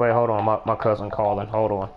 Wait, hold on. My cousin calling. Hold on.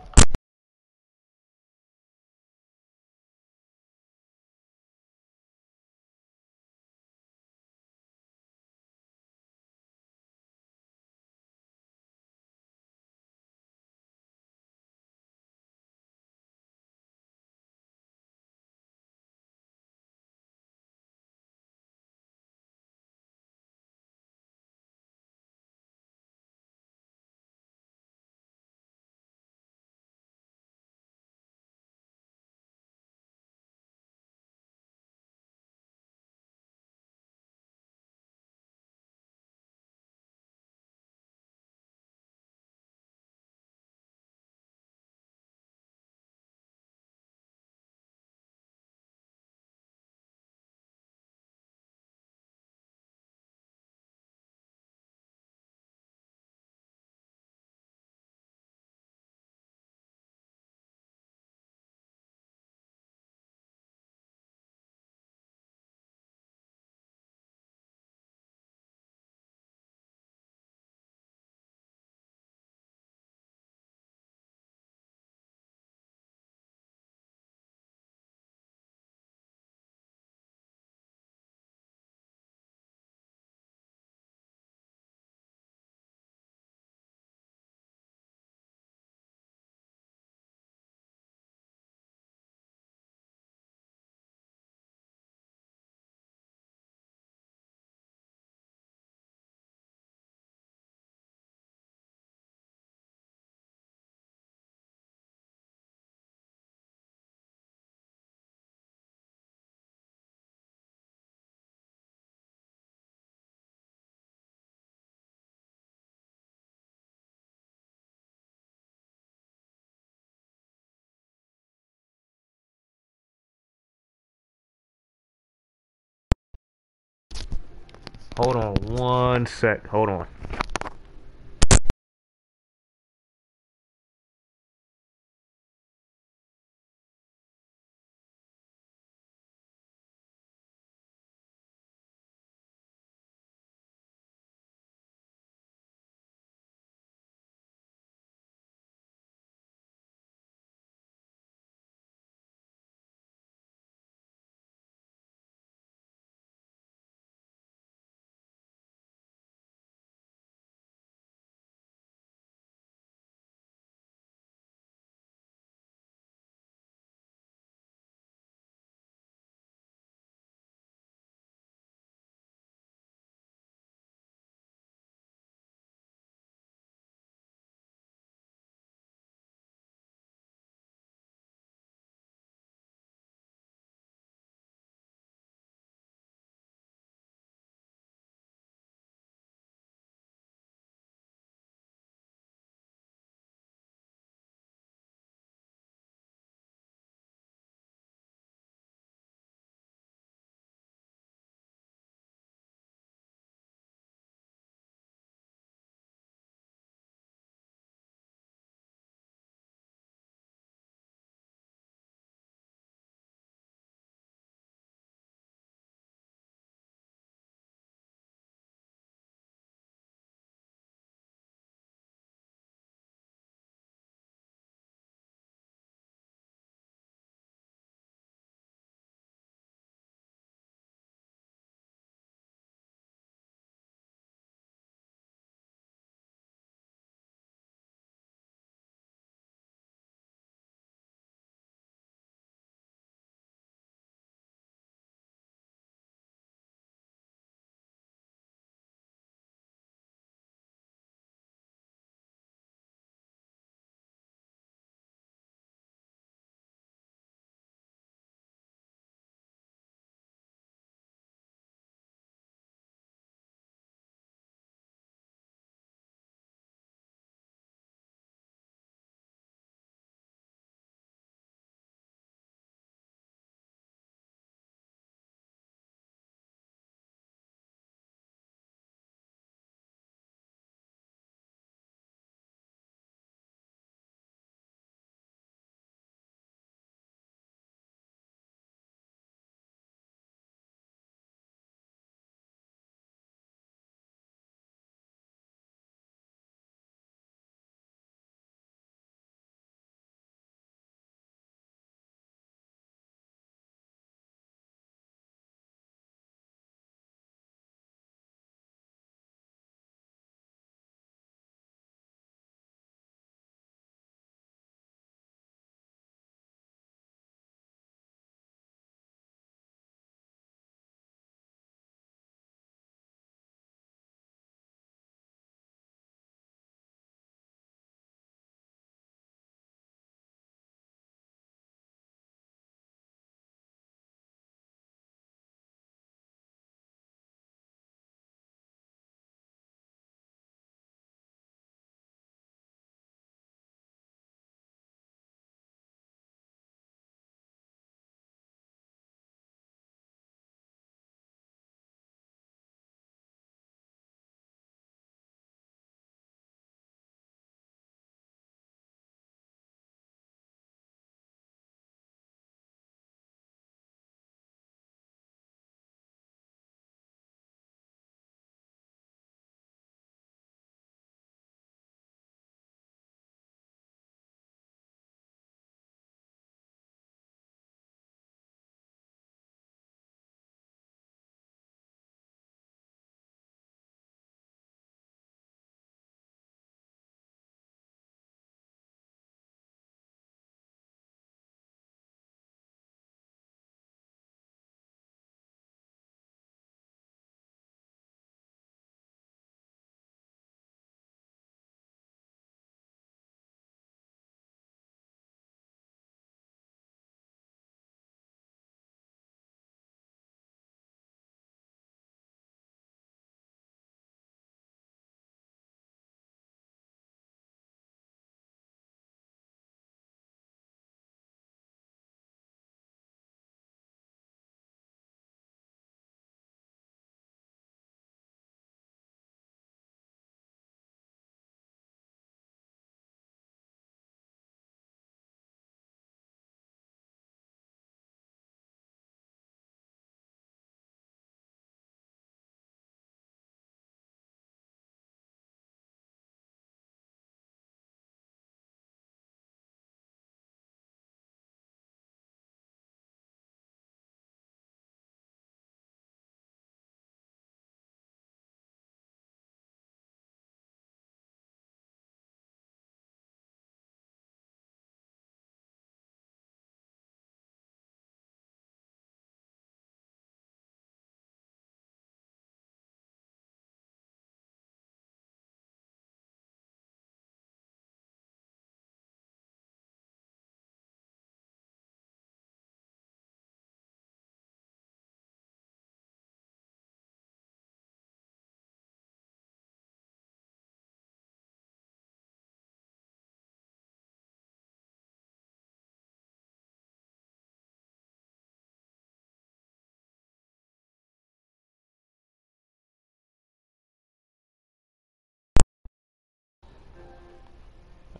Hold on 1 sec. Hold on.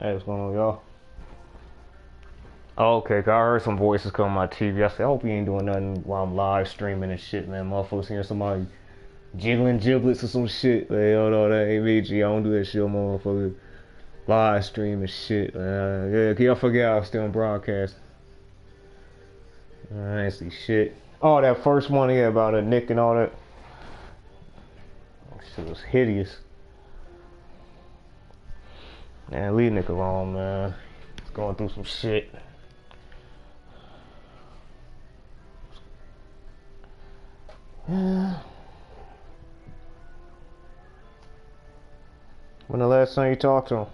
Hey, what's going on, y'all? Oh, okay, 'cause I heard some voices come on my TV. I said, I hope he ain't doing nothing while I'm live streaming and shit, man. Motherfuckers hearing somebody jiggling giblets or some shit. Like, oh no, that ain't me, G. I don't do that shit, motherfucker. Live stream and shit. Yeah, can y'all forget I was still on broadcast? I ain't see shit. Oh, that first one, yeah, about a Nick and all that. That shit was hideous. Man, leave Nick alone, man. He's going through some shit. Yeah. When the last time you talked to him?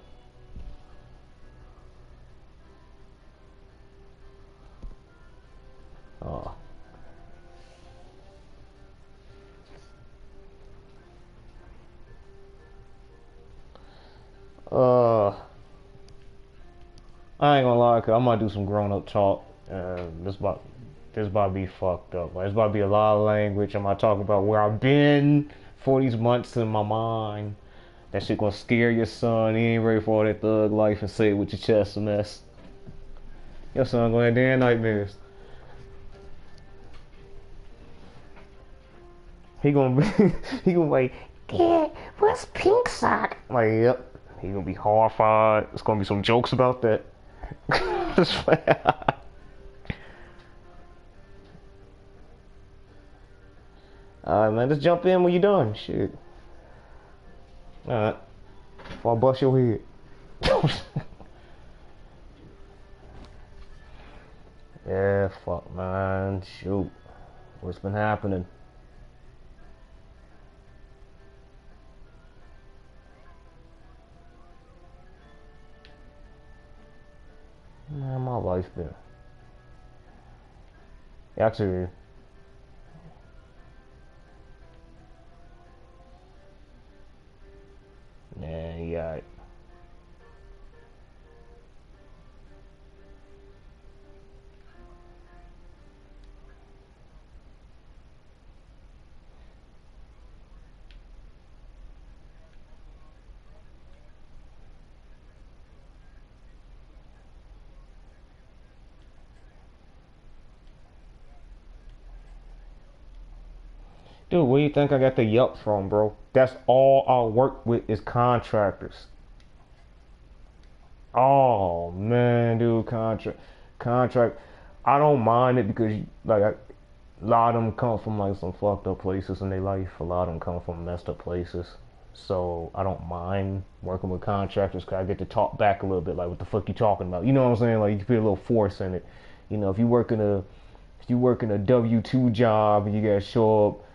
Oh. I ain't gonna lie, 'cause I'm gonna do some grown up talk. This about to be fucked up. Like, it's about to be a lot of language. I'm gonna talk about where I've been for these months in my mind. That shit gonna scare your son. He ain't ready for all that thug life and say it with your chest a mess. Your son gonna have damn nightmares. He gonna be, he gonna be like, Dad, what's pink sock? Like, yep. He gonna be horrified. There's gonna be some jokes about that. Alright, man, just jump in when you're done. Shit. Alright. Before I bust your head. Yeah, fuck, man. Shoot. What's been happening? Man, my life been. Actually, yeah. Dude, where you think I got the Yelp from, bro? That's all I work with is contractors. Oh man, dude, contract. I don't mind it because a lot of them come from like some fucked up places in their life. A lot of them come from messed up places. So I don't mind working with contractors because I get to talk back a little bit, like what the fuck you talking about? You know what I'm saying? Like you can put a little force in it. You know, if you work in a W-2 job and you gotta show up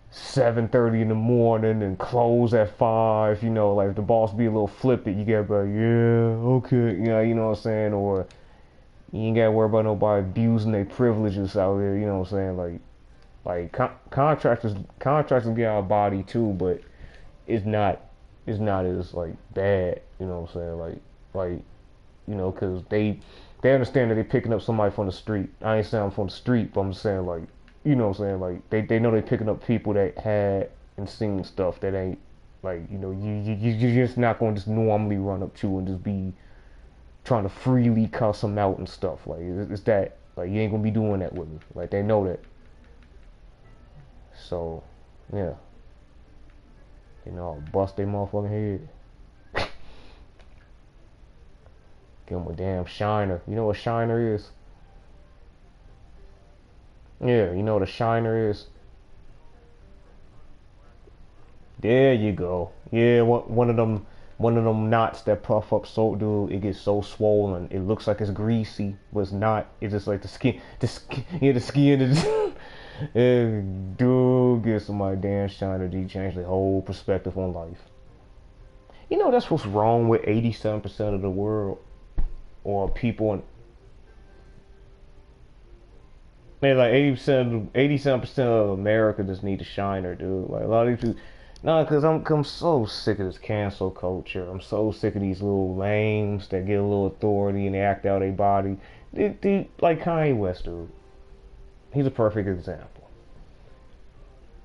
7:30 in the morning and close at 5, you know, like if the boss be a little flippant, you gotta be like, yeah, okay, you know what I'm saying? Or you ain't gotta worry about nobody abusing their privileges out there, you know what I'm saying? Contractors get our body too, but it's not as like bad, you know what I'm saying? Like you know, cause they understand that they're picking up somebody from the street. I ain't saying I'm from the street, but I'm saying like, you know what I'm saying? Like they know they're picking up people that had and seen stuff that ain't like, you know, you're just not gonna just normally run up to and just be trying to freely cuss them out and stuff. Like it's that, like you ain't gonna be doing that with me. Like they know that. So yeah, you know, I'll bust their motherfucking head. Give them a damn shiner. You know what a shiner is? Yeah, you know what a shiner is? There you go. Yeah, one of them knots that puff up so, dude, it gets so swollen. It looks like it's greasy, but it's not. It's just like the skin is. Yeah, dude, get somebody damn shiner, G, change the whole perspective on life. You know that's what's wrong with 87% of the world, or people in. Man, like 87% of America just need a shiner, dude. Like a lot of these people, nah, cause I'm so sick of this cancel culture. I'm so sick of these little lames that get a little authority and they act out their body. Like Kanye West, dude. He's a perfect example.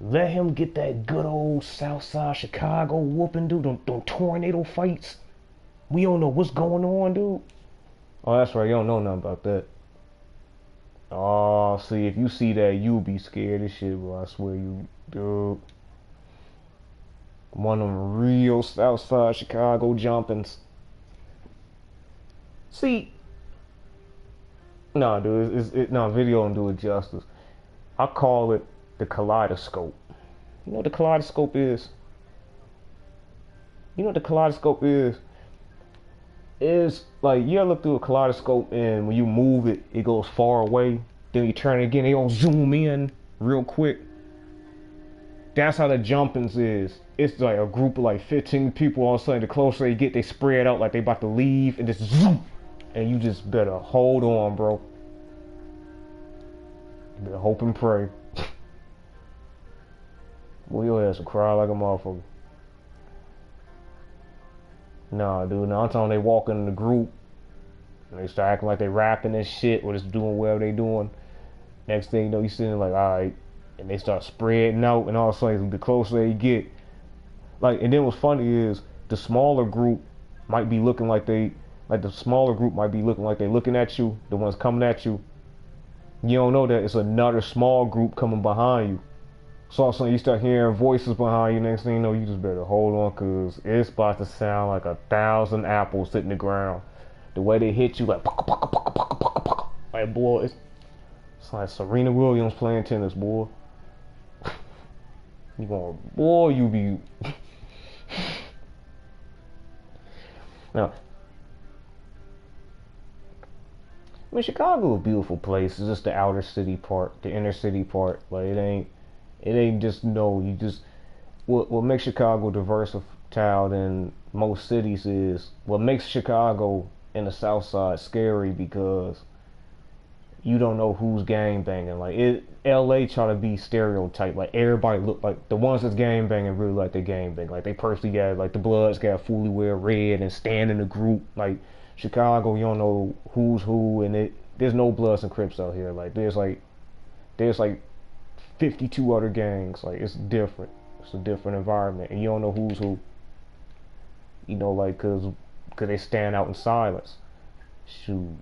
Let him get that good old Southside Chicago whooping, dude. Them tornado fights. We don't know what's going on, dude. Oh, that's right. You don't know nothing about that. Oh, see, if you see that, you'll be scared as shit, bro. I swear you, dude. One of them real Southside Chicago jumpings. See, no, dude, no, video don't do it justice. I call it the kaleidoscope. You know what the kaleidoscope is? You know what the kaleidoscope is? It's like you ever look through a kaleidoscope and when you move it, it goes far away. Then you turn it again, they all zoom in real quick. That's how the jumpings is. It's like a group of like 15 people. All of a sudden, the closer they get, they spread out like they about to leave, and just zoom. And you just better hold on, bro. You better hope and pray. Well, your ass will cry like a motherfucker. Nah, dude. Now I'm telling they walk in the group and they start acting like they rapping and shit or just doing whatever they doing. Next thing you know, you sitting like, all right, and they start spreading out, and all of a sudden, the closer they get, like, and then what's funny is the smaller group might be looking like they, like the smaller group might be looking like they looking at you, the ones coming at you. You don't know that it's another small group coming behind you. So all of a sudden you start hearing voices behind you. Next thing you know, you just better hold on, cause it's about to sound like 1,000 apples hitting the ground. The way they hit you, like, like boy, it's like Serena Williams playing tennis, boy. You going, boy, you be. Now, I mean, Chicago is a beautiful place. It's just the outer city part, the inner city part. Like it ain't just no. You just what makes Chicago versatile than most cities is what makes Chicago and the South Side scary because you don't know who's gang banging. Like LA try to be stereotype. Like everybody look like the ones that's gang banging really like they gang bang. Like they personally got like the Bloods got fully wear red and stand in a group. Like Chicago, you don't know who's who, and there's no Bloods and Crips out here. Like there's like 52 other gangs. Like it's different. It's a different environment, and you don't know who's who. You know, like cause they stand out in silence. Shoot.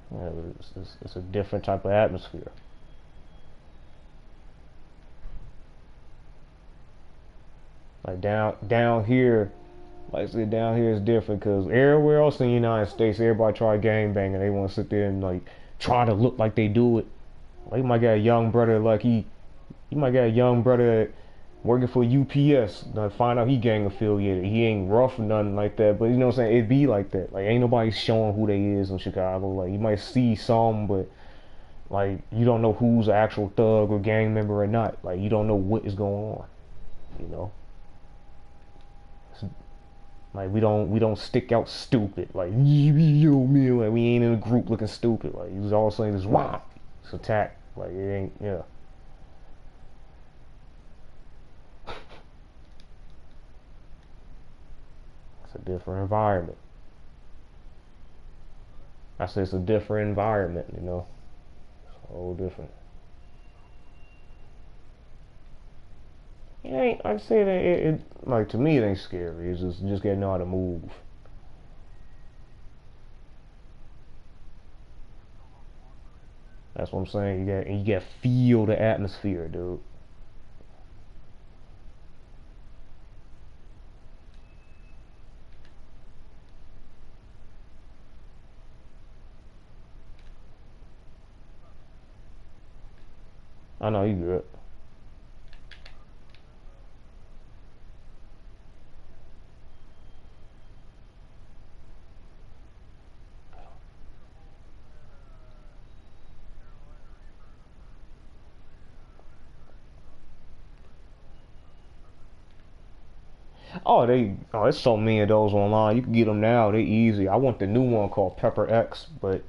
Yeah, it's a different type of atmosphere. Like down here, like I said, down here is different because everywhere else in the United States, everybody try gang banging. They want to sit there and like try to look like they do it. Like you might got a young brother, like you might got a young brother working for UPS. Find out he gang affiliated. He ain't rough or nothing like that. But you know what I'm saying? It be like that. Like ain't nobody showing who they is in Chicago. Like you might see some, but like you don't know who's an actual thug or gang member or not. Like you don't know what is going on. You know? It's, like we don't stick out stupid. Like yo man, like we ain't in a group looking stupid. Like you was all saying this wow, it's attack. Like it ain't yeah. It's a different environment. I say it's a different environment, you know. It's a whole different. It ain't. I say that it like to me it ain't scary. It's just getting know how to move. That's what I'm saying. You got feel the atmosphere, dude. I know you good. There's so many of those online. You can get them now. They easy. I want the new one called Pepper X, but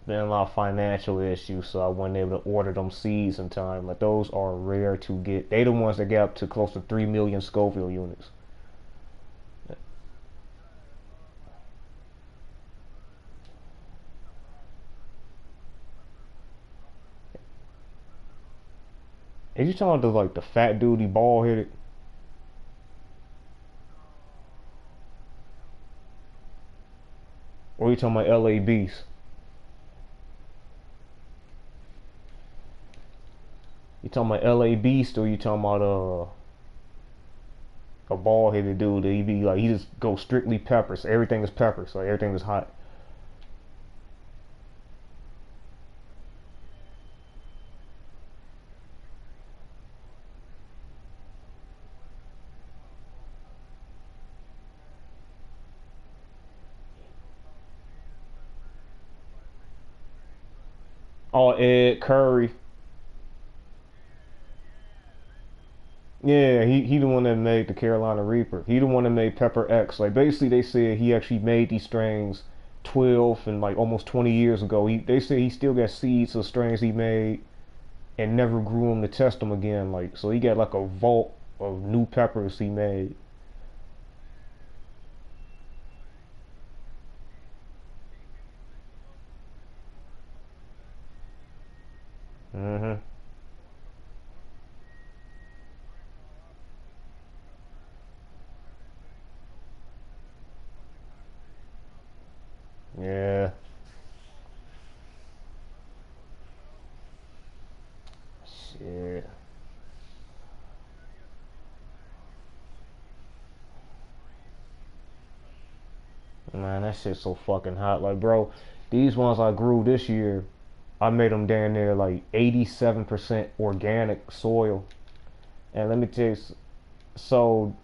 been a lot of financial issues, so I wasn't able to order them seeds in time. Like those are rare to get. They the ones that get up to close to 3 million Scoville units. Is you talking to like the fat dude, he bald headed? you talking about LA Beast? You talking about LA Beast or you talking about a bald headed dude that he be like he just goes strictly peppers. So everything is peppers, so everything is hot. Oh, Ed Curry. Yeah, he the one that made the Carolina Reaper. He the one that made Pepper X. Like basically they said he actually made these strains 12 and like almost 20 years ago. They say he still got seeds of strains he made and never grew them to test them again. Like so he got like a vault of new peppers he made. Mhm. Yeah. Shit. Man, that shit's so fucking hot. Like, bro, these ones I grew this year, I made them down there like 87% organic soil. And let me tell you, so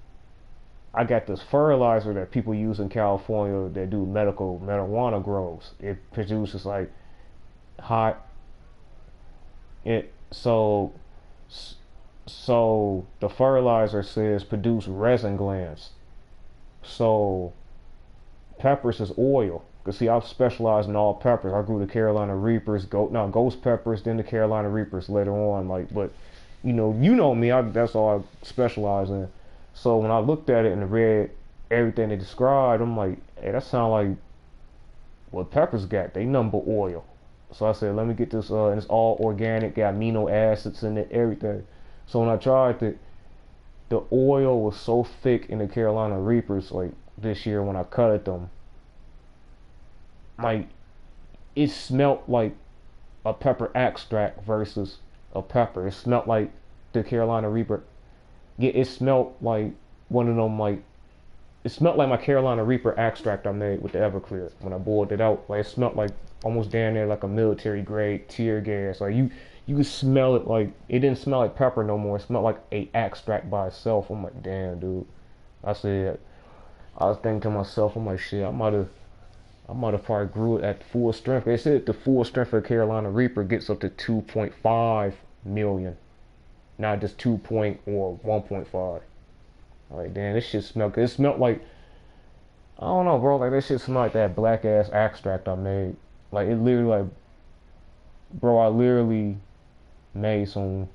I got this fertilizer that people use in California that do medical marijuana grows. It produces like hot. It so the fertilizer says produce resin glands. So peppers is oil. Cause see, I've specialized in all peppers. I grew the Carolina Reapers, ghost peppers, then the Carolina Reapers later on. Like, but you know me. That's all I specialize in. So when I looked at it and read everything they described, I'm like, hey, that sounds like what peppers got. They number oil. So I said, let me get this. And it's all organic, got amino acids in it, everything. So when I tried it, the oil was so thick in the Carolina Reapers, like this year when I cut them, like it smelt like a pepper extract versus a pepper. It smelt like the Carolina Reaper. Yeah, it smelt like one of them like it smelled like my Carolina Reaper extract I made with the Everclear when I boiled it out. Like it smelled like almost down there like a military grade tear gas. Like you could smell it like it didn't smell like pepper no more. It smelled like a extract by itself. I'm like, damn, dude. I said, I was thinking to myself, I'm like, shit, I might have probably grew it at full strength. They said the full strength of the Carolina Reaper gets up to 2.5 million, not just 2 point or 1.5. Like, damn, this shit smelled good. It smelled like, I don't know, bro. Like, this shit smelled like that black ass extract I made. Like, it literally, like, bro, I literally made some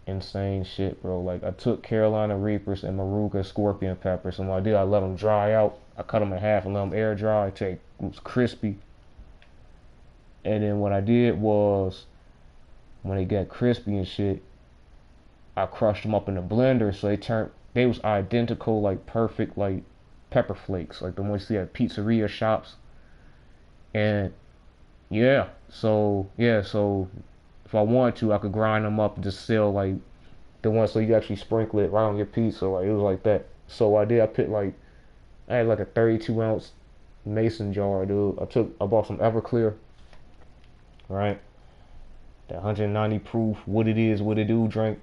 insane shit, bro. Like, I took Carolina Reapers and Maruga Scorpion Peppers, and what I did, I let them dry out. I cut them in half and let them air dry. It was crispy. And then what I did was, when they got crispy and shit, I crushed them up in the blender, so they was identical, like perfect, like pepper flakes, like the ones you see at pizzeria shops. And so if I wanted to, I could grind them up and just sell like the ones so you actually sprinkle it right on your pizza. Like it was like that. So what I did, I had like a 32-ounce mason jar, dude. I bought some Everclear, right? That 190 proof, what it is, what it do drink.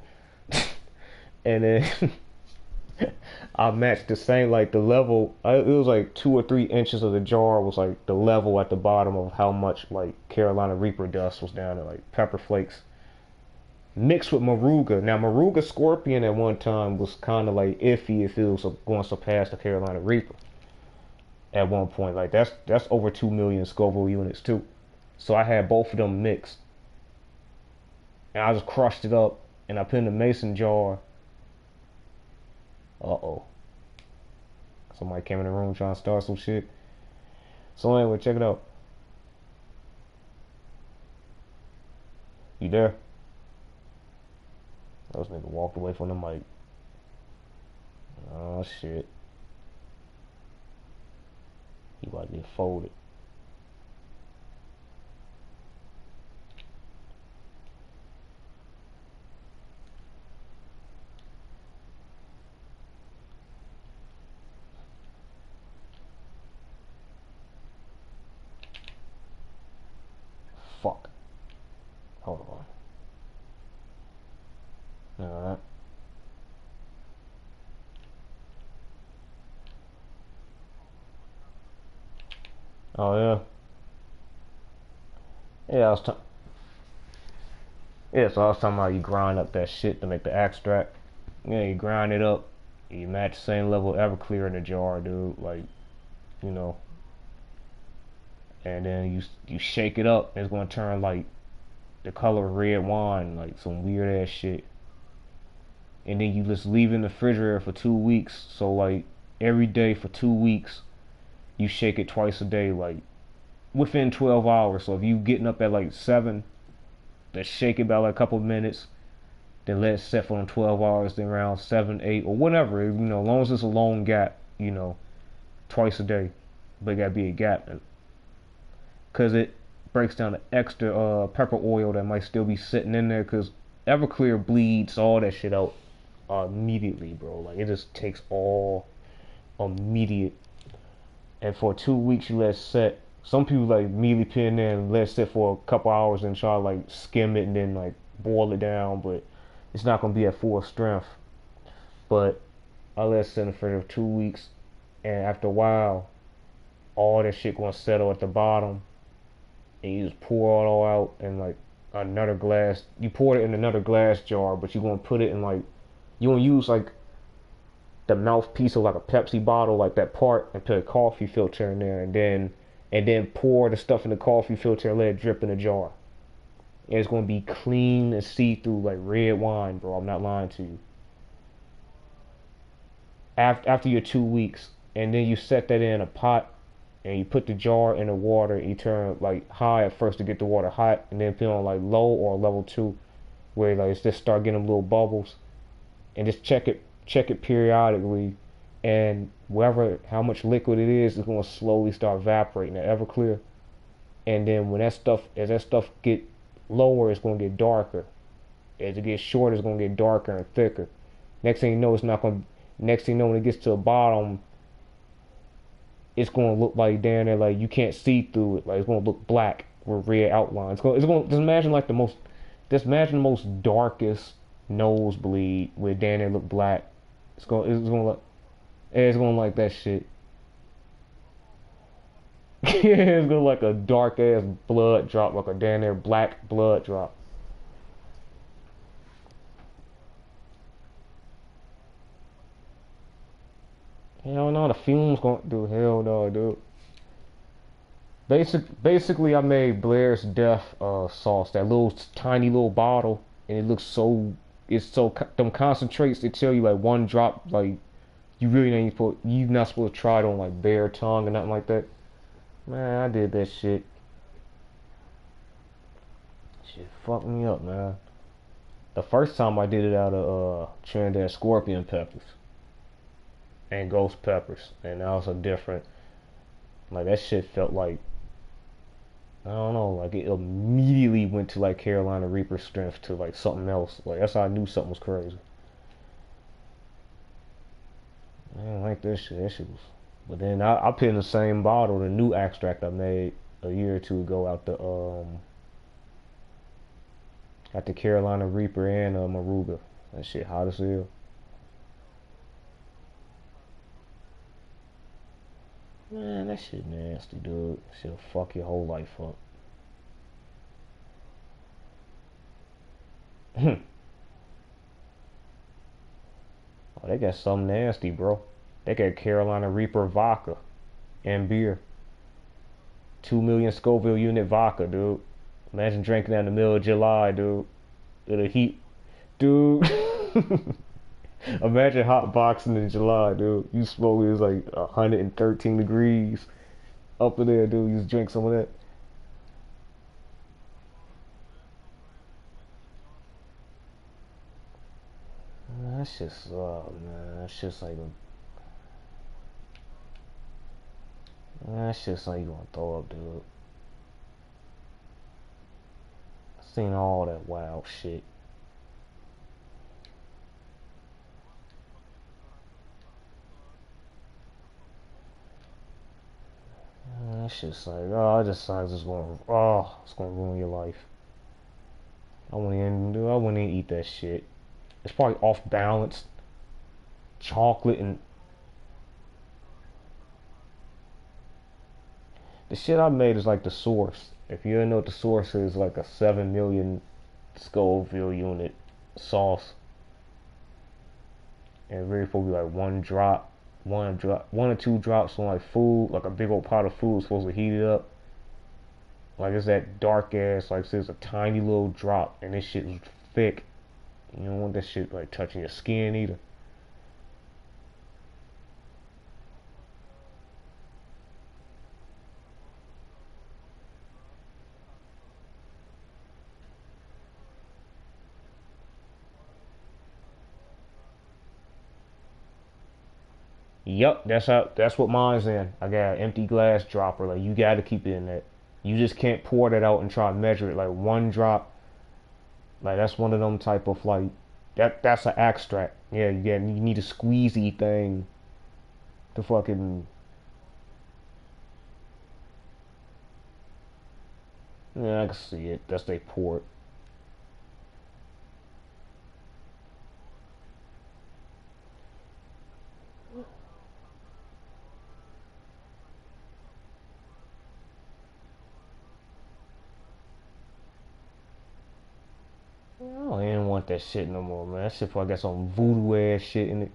And then I matched the same, like the level. It was like 2 or 3 inches of the jar was like the level at the bottom of how much like Carolina Reaper dust was down there, like pepper flakes mixed with Maruga. Now Maruga Scorpion at one time was kind of like iffy if it was going to surpass the Carolina Reaper at one point. Like that's over 2 million Scoville units too. So I had both of them mixed, and I just crushed it up and I put in a mason jar. Uh oh. Somebody came in the room trying to start some shit. So anyway, check it out. You there? Those nigga walked away from the mic. Oh shit. He about to get folded. fuck. Hold on. Alright. Oh yeah. Yeah, I was talking. Yeah, so I was talking about you grind up that shit to make the extract. Yeah, you grind it up. You match the same level of Everclear in the jar, dude. Like, you know, and then you shake it up. It's gonna turn like the color of red wine, like some weird ass shit. And then you just leave it in the refrigerator for 2 weeks. So like every day for 2 weeks, you shake it twice a day, like within 12 hours. So if you getting up at like 7, then shake it by like a couple minutes, then let it set for 12 hours, then around 7, 8, or whatever. You know, as long as it's a long gap, you know, twice a day, but it gotta be a gap, because it breaks down the extra pepper oil that might still be sitting in there. Because Everclear bleeds all that shit out immediately, bro. Like it just takes all immediate. And for 2 weeks you let it set. Some people like immediately put in there and let it sit for a couple hours and try to like skim it and then like boil it down, but it's not gonna be at full strength. But I let it sit in the fridge for 2 weeks, and after a while, all that shit gonna settle at the bottom, and you just pour it all out in like another glass. You pour it in another glass jar, but you're gonna put it in like, you gonna use like the mouthpiece of like a Pepsi bottle, like that part, and put a coffee filter in there, and then pour the stuff in the coffee filter and let it drip in the jar. And it's gonna be clean and see through like red wine, bro. I'm not lying to you. After your 2 weeks, and then you set that in a pot, and you put the jar in the water. You turn like high at first to get the water hot, and then put on like low or level 2, where like it's just start getting little bubbles, and just check it periodically, and wherever how much liquid it is going to slowly start evaporating. That Everclear, and then when that stuff as that stuff get lower, it's going to get darker. As it gets shorter, it's going to get darker and thicker. Next thing you know, it's not going to. Next thing you know, when it gets to the bottom, it's going to look like down there, like you can't see through it. Like it's going to look black with red outlines. It's going. Just imagine like the most. Just imagine the most darkest nosebleed where down there look black. It's going to look. It's going to like that shit. It's going to like a dark ass blood drop, like a down there black blood drop. Hell no, the fumes going to do. Hell no, dude. Basically, I made Blair's Death sauce, that little tiny little bottle, and it looks so. It's so them concentrates. They tell you like one drop, like you really ain't supposed. You not supposed to try it on like bare tongue or nothing like that. Man, I did that shit. Shit fucked me up, man. The first time I did it out of Trinidad scorpion peppers and ghost peppers, and that was a different. Like that shit felt like, I don't know, like it immediately went to like Carolina Reaper strength to like something else. Like that's how I knew something was crazy. I didn't like that shit. That shit was. But then I put in the same bottle the new extract I made a year or two ago out the Carolina Reaper and Maruga. That shit hot as hell. Man, that shit nasty, dude. Shit'll fuck your whole life up. Oh, they got something nasty, bro. They got Carolina Reaper vodka and beer. 2 million Scoville unit vodka, dude. Imagine drinking that in the middle of July, dude. It'll heat, dude. Imagine hot boxing in July, dude. You smoke, it was like 113 degrees up in there, dude. You just drink some of that. Man, that's just, man. That's just like you gonna throw up, dude. I seen all that wild shit. That shit's like, oh, it just sounds just going, oh, it's gonna ruin your life. I wouldn't even eat that shit. It's probably off balance. Chocolate and the shit I made is like the source. If you don't know what the source is, like a 7 million Scoville unit sauce. And really supposed to be like one or two drops on like food, like a big old pot of food supposed to heat it up. Like it's that dark ass, like it's a tiny little drop, and this shit is thick. You don't want that shit like touching your skin either. Yup, that's what mine's in. I got an empty glass dropper. Like you gotta keep it in that. You just can't pour that out and try to measure it. Like one drop, like that's one of them type of like that's an extract. Yeah, you need a squeezy thing to fucking yeah, I can see it. That's they pour it. I don't even want that shit no more, man. That shit probably got some voodoo ass shit in it.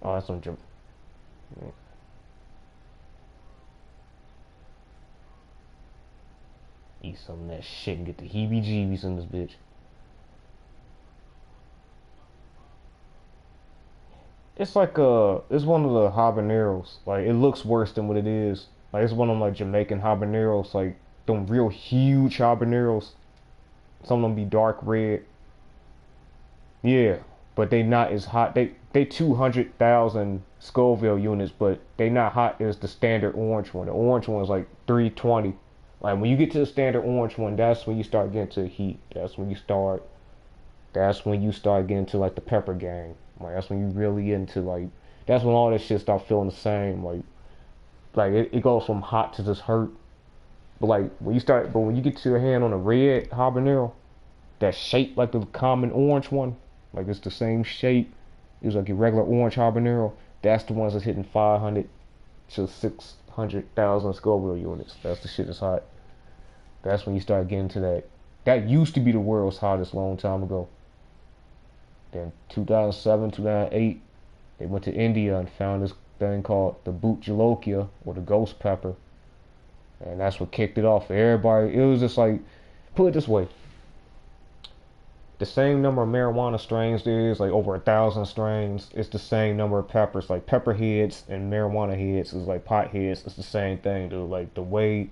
Oh, that's some eat some of that shit and get the heebie-jeebies in this bitch. It's one of the habaneros. Like it looks worse than what it is. Like it's one of them like Jamaican habaneros, like them real huge habaneros. Some of them be dark red. Yeah, but they not as hot. They 200,000 Scoville units, but they not hot as the standard orange one. The orange one is like 320. Like when you get to the standard orange one, that's when you start getting to the heat. That's when you start getting to like the pepper gang. Like that's when you really get into like that's when all that shit start feeling the same. Like it goes from hot to just hurt. But when you get to your hand on a red habanero, that's shaped like the common orange one, like it's the same shape. It's like your regular orange habanero. That's the ones that's hitting 500 to 600,000 Scoville units. That's the shit that's hot. That's when you start getting to that. That used to be the world's hottest long time ago. Then 2007, 2008, they went to India and found this thing called the Boot Jolokia or the ghost pepper. And that's what kicked it off for everybody. It was just like, put it this way, the same number of marijuana strains there is, like over 1,000 strains. It's the same number of peppers. Like pepper heads and marijuana heads is like pot heads. It's the same thing, dude. Like the way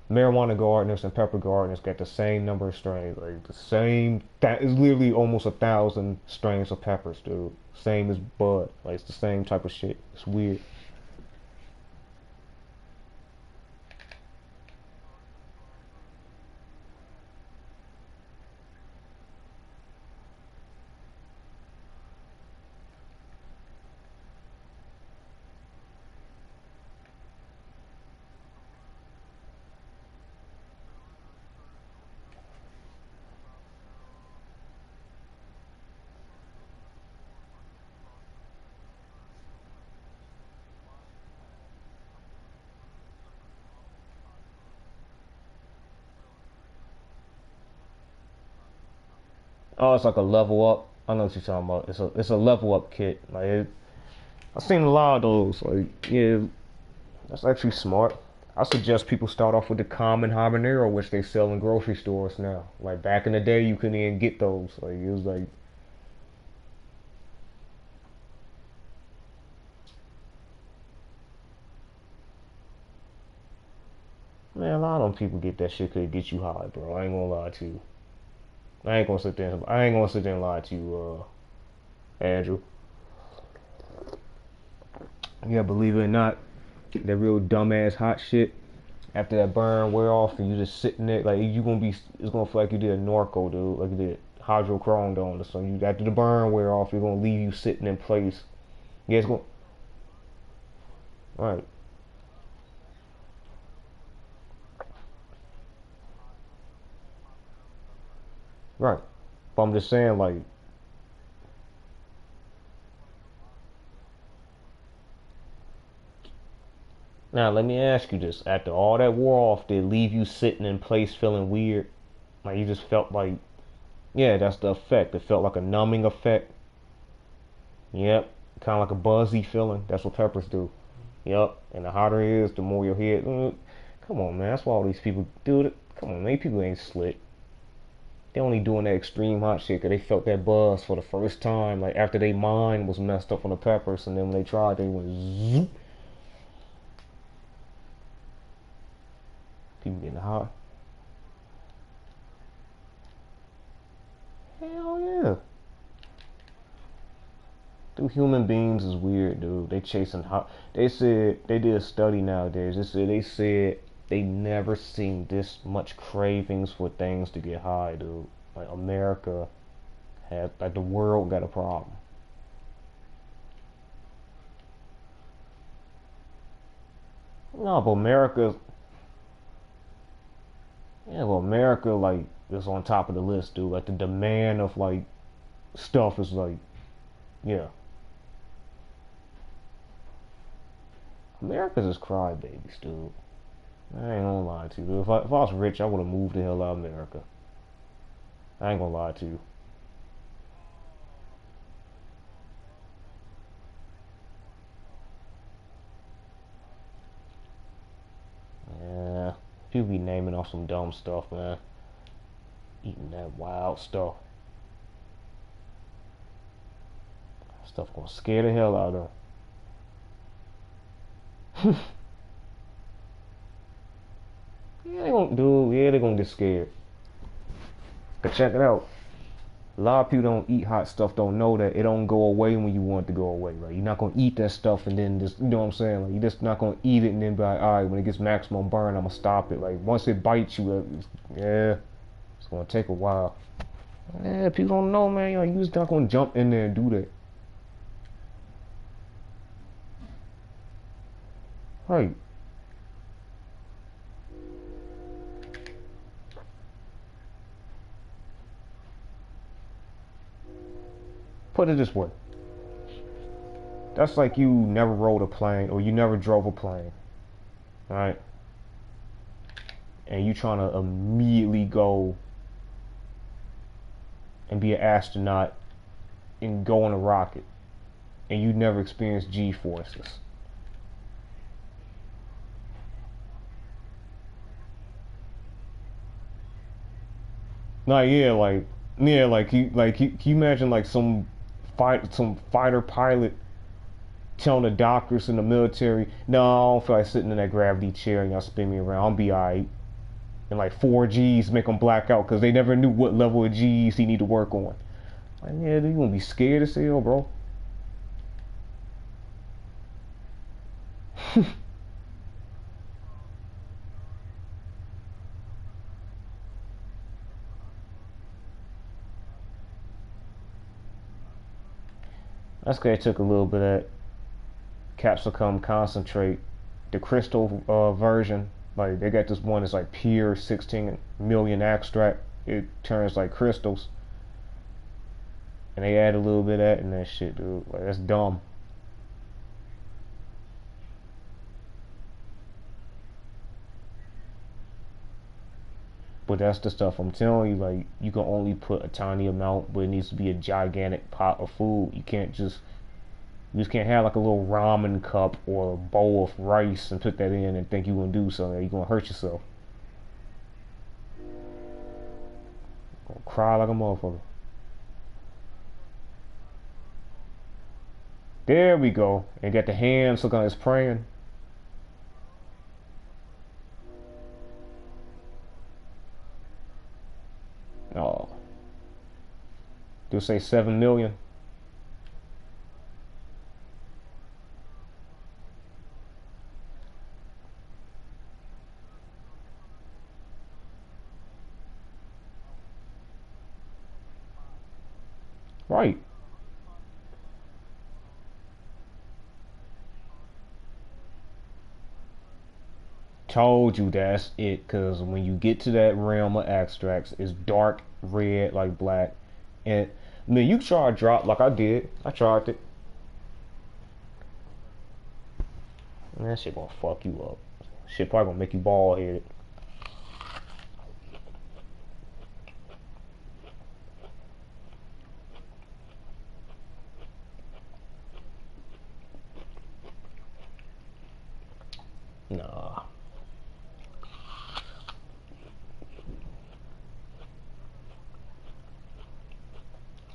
marijuana gardeners and pepper gardeners got the same number of strains. Like the same, that is literally almost 1,000 strains of peppers, dude. Same as bud. Like it's the same type of shit. It's weird. Oh, it's like a level up. I know what you're talking about. It's a level up kit. I've seen a lot of those. Like yeah, that's actually smart. I suggest people start off with the common habanero, which they sell in grocery stores now. Like back in the day, you couldn't even get those. Like it was like, man, a lot of them people get that shit could get you high, bro. I ain't gonna lie to you. I ain't gonna sit there and lie to you, Andrew. Yeah, believe it or not, that real dumbass hot shit. After that burn wear off, and you just sitting there, like you gonna be, it's gonna feel like you did a Norco, dude. Like you did hydrochrome on or something. After the burn wear off, you're gonna leave you sitting in place. Yeah, Right. Right. But I'm just saying, like, now let me ask you this: after all that wore off, did it leave you sitting in place feeling weird? Like you just felt like, yeah, that's the effect. It felt like a numbing effect. Yep. Kind of like a buzzy feeling. That's what peppers do. Yep. And the hotter it is, the more your head. Come on, man. That's why all these people do it. Come on, man. People ain't slick. They only doing that extreme hot shit because they felt that buzz for the first time. Like after their mind was messed up from the peppers, and then when they tried, they went zoop. People getting hot. Hell yeah. Dude, human beings is weird, dude. They chasing hot. They said they did a study nowadays. They said they never seen this much cravings for things to get high, dude. Like America has, like the world got a problem. No, but America, yeah, well, America like is on top of the list, dude. Like the demand of like stuff is like, yeah, America's just crybabies, dude. I ain't gonna lie to you, dude. If I was rich, I would have moved the hell out of America. I ain't gonna lie to you. Yeah, people be naming off some dumb stuff, man. Eating that wild stuff. Stuff gonna scare the hell out of them. Yeah, they gonna do. Yeah, they gonna get scared. But check it out. A lot of people don't eat hot stuff. Don't know that it don't go away when you want it to go away. Right? You're not gonna eat that stuff and then just, you know what I'm saying? Like you're just not gonna eat it and then be like, all right, when it gets maximum burn, I'm gonna stop it. Like once it bites you, yeah, it's gonna take a while. Yeah, people don't know, man. You just not gonna jump in there and do that. Right. Put it this way. That's like you never rode a plane or you never drove a plane, right? And you trying to immediately go and be an astronaut and go on a rocket, and you never experienced G forces. Like can you imagine like some fighter pilot telling the doctors in the military, no, I don't feel like sitting in that gravity chair and y'all spin me around. I'll be alright. And like 4 Gs make them black out because they never knew what level of Gs he need to work on. Like, yeah, you gonna be scared as hell, bro. That's because they took a little bit of that capsicum concentrate, the crystal version. Like they got this one that's like pure 16 million extract. It turns like crystals, and they add a little bit of that in that shit, dude. Like that's dumb. But that's the stuff I'm telling you. Like you can only put a tiny amount, but it needs to be a gigantic pot of food. You just can't have like a little ramen cup or a bowl of rice and put that in and think you're gonna do something. You're gonna hurt yourself. You're gonna cry like a motherfucker. There we go. And got the hands looking like it's praying. Oh, do say 7 million. Right. told you that's it, because when you get to that realm of extracts, it's dark red like black. And I mean, you try to drop like I did. I tried it. And that shit gonna fuck you up. Shit probably gonna make you bald headed. Nah.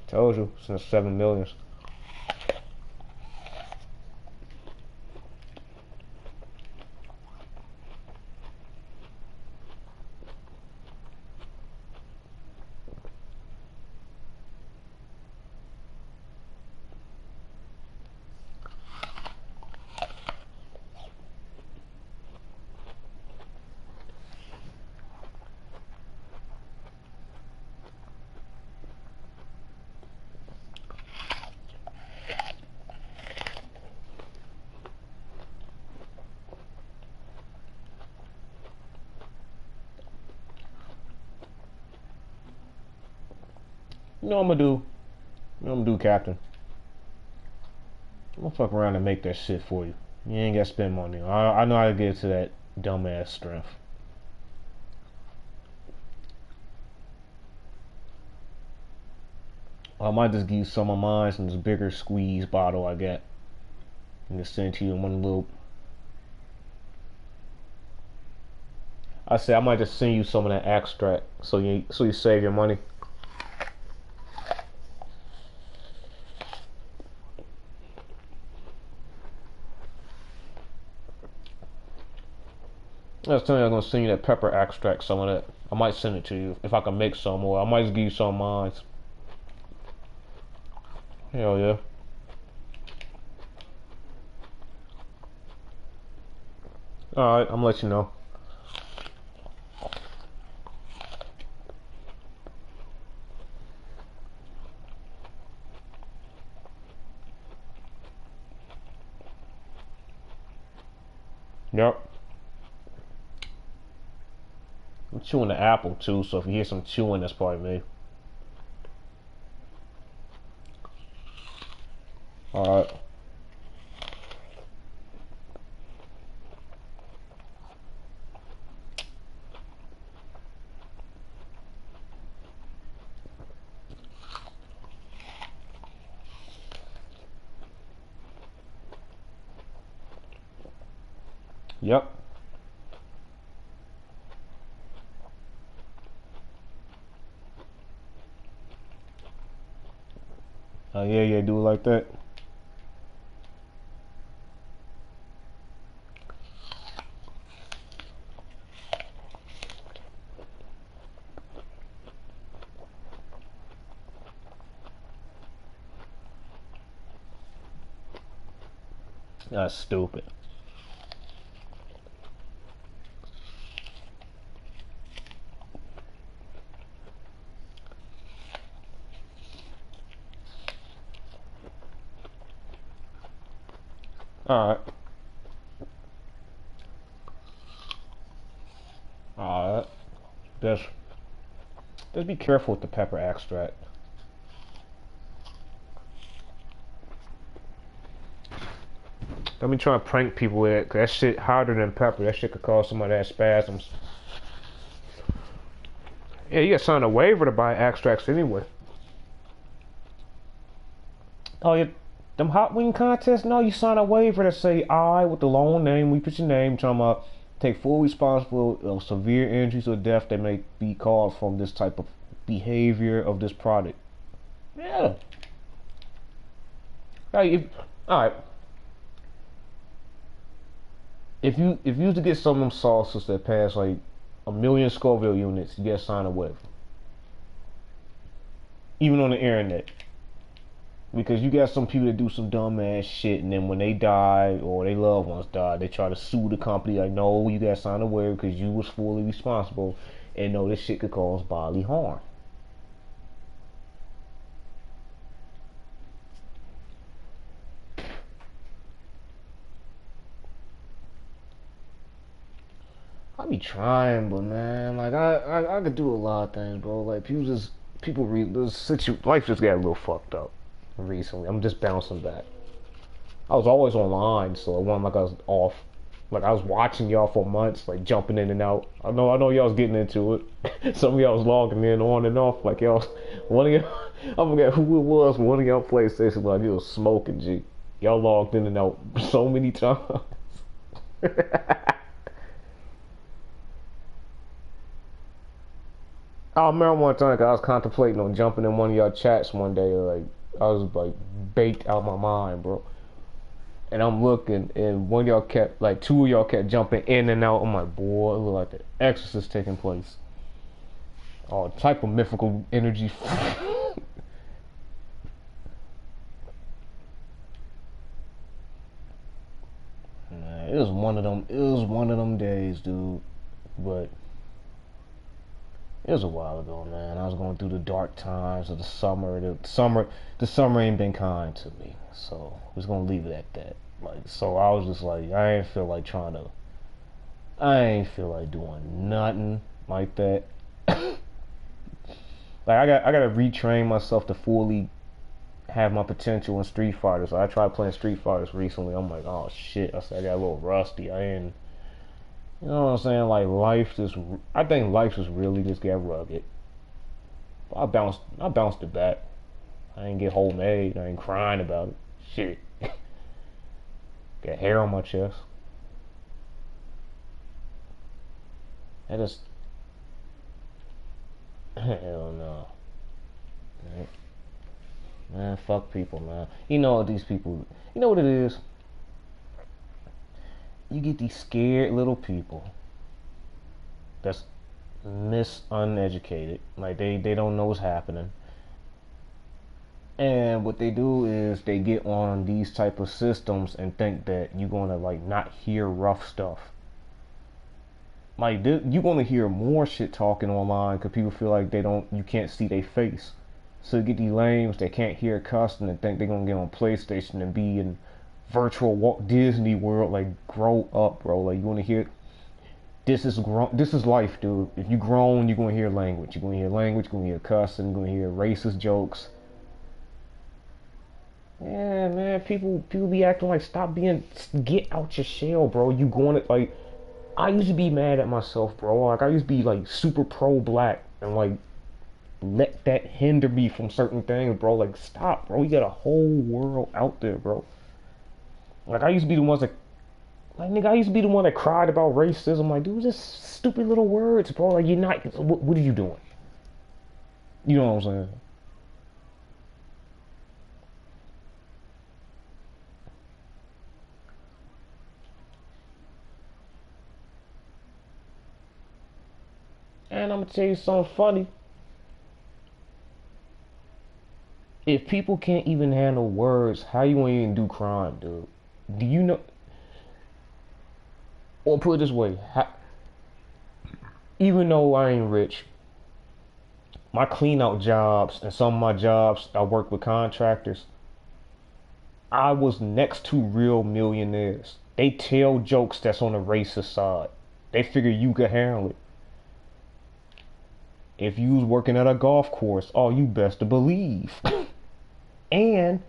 Told you, since 7 millions. You know what I'm gonna do? You know what I'm gonna do, Captain? I'm gonna fuck around and make that shit for you. You ain't gotta spend money. I know how to get to that dumbass strength. I might just give you some of mine in this bigger squeeze bottle I got. And just send it to you in one little. I say I might just send you some of that extract so you save your money. I was telling you I'm gonna send you that pepper extract, some of that. I might send it to you if I can make some, or I might just give you some of mine. Hell yeah. Alright, I'm gonna let you know. Yep. I'm chewing the apple too, so if you hear some chewing, that's probably me. Alright. Yep. Yeah, do it like that. That's stupid. Alright. Alright. Just be careful with the pepper extract. Don't be trying to prank people with it, 'cause that shit hotter than pepper. That shit could cause somebody to have spasms. Yeah, you got to sign a waiver to buy extracts anyway. Oh, yeah, them hot wing contests? No, you sign a waiver to say I with the long name. We put your name, talking about take full responsibility of severe injuries or death that may be caused from this type of behavior of this product. Yeah. All right. If you was to get some of them sauces that pass like 1 million Scoville units, you gotta sign a waiver. Even on the internet. Because you got some people that do some dumb ass shit, and then when they die or their loved ones die, they try to sue the company. Like, no, you gotta sign a waiver because you was fully responsible, and no, this shit could cause bodily harm. I be trying, but man, like I could do a lot of things, bro. Like people read this life just got a little fucked up recently. I'm just bouncing back. I was always online, so it wasn't like I was off. Like I was watching y'all for months, like jumping in and out. I know y'all was getting into it. Some of y'all was logging in on and off, like y'all. One of y'all, I forget who it was. One of y'all PlayStation, like it was smoking. G, y'all logged in and out so many times. I remember one time 'cause I was contemplating on jumping in one of y'all chats one day. Like I was like baked out of my mind, bro. And I'm looking, and one of y'all kept, like, two of y'all kept jumping in and out. I'm like, boy, it looked like the Exorcist taking place. All type of mythical energy. Man, it was one of them. It was one of them days, dude. But it was a while ago, man. I was going through the dark times of the summer. The summer ain't been kind to me. So we're just gonna leave it at that. Like, so I was just like, I ain't feel like doing nothing like that. Like I gotta retrain myself to fully have my potential in Street Fighter. So I tried playing Street Fighters recently. I'm like, oh shit. I said I got a little rusty. I ain't, you know what I'm saying? Like I think life just really just got rugged. I bounced it back. I ain't get homemade. I ain't crying about it. Shit. Got hair on my chest. I just, hell no. Man, fuck people, man. You know what these people, you know what it is? You get these scared little people that's uneducated. Like they don't know what's happening. And what they do is they get on these type of systems and think that you're gonna like not hear rough stuff. Like you're gonna hear more shit talking online because people feel like you can't see their face. So you get these lames that can't hear cussing and think they're gonna get on PlayStation and be in virtual Walt Disney World. Like, grow up, bro. Like, you wanna hear this is life, dude. If you grown, you're gonna hear language. You're gonna hear language. You're gonna hear cussing. You're gonna hear racist jokes. Yeah, man. People be acting like get out your shell, bro. You going to like. I used to be mad at myself, bro. Like I used to be like super pro black and like let that hinder me from certain things, bro. Like, stop, bro. You got a whole world out there, bro. Like, I used to be the ones that, like, nigga, I used to be the one that cried about racism. Like, dude, just stupid little words, bro. Like, you're not, what are you doing? You know what I'm saying? And I'm gonna tell you something funny. If people can't even handle words, how you gonna even do crime, dude? Do you know? Or put it this way, even though I ain't rich, my clean out jobs and some of my jobs, I work with contractors. I was next to real millionaires. They tell jokes that's on the racist side. They figure you could handle it. If you was working at a golf course, oh, you best to believe. And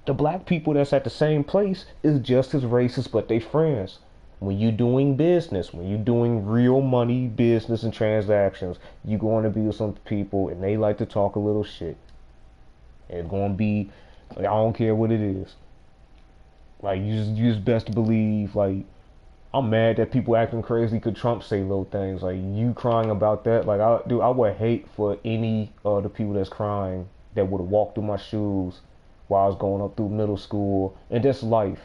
the black people that's at the same place is just as racist, but they friends. When you doing business, when you doing real money business and transactions, you going to be with some people and they like to talk a little shit. It's going to be, like, I don't care what it is. Like, you just best to believe, like, I'm mad that people acting crazy could Trump say little things. Like, you crying about that. Like, I would hate for any of the people that's crying that would have walked through my shoes while I was going up through middle school. And just life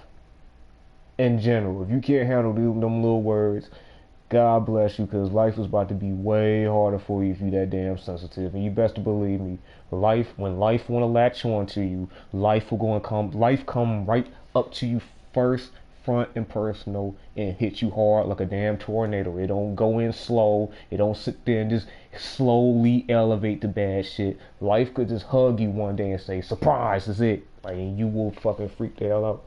in general. If you can't handle them little words, God bless you, because life is about to be way harder for you if you that damn sensitive. And you best to believe me, when life want to latch on to you, life come right up to you first, front and personal, and hit you hard like a damn tornado. It don't go in slow. It don't sit there and just slowly elevate the bad shit. Life could just hug you one day and say, surprise, is it. Like, and you will fucking freak the hell out.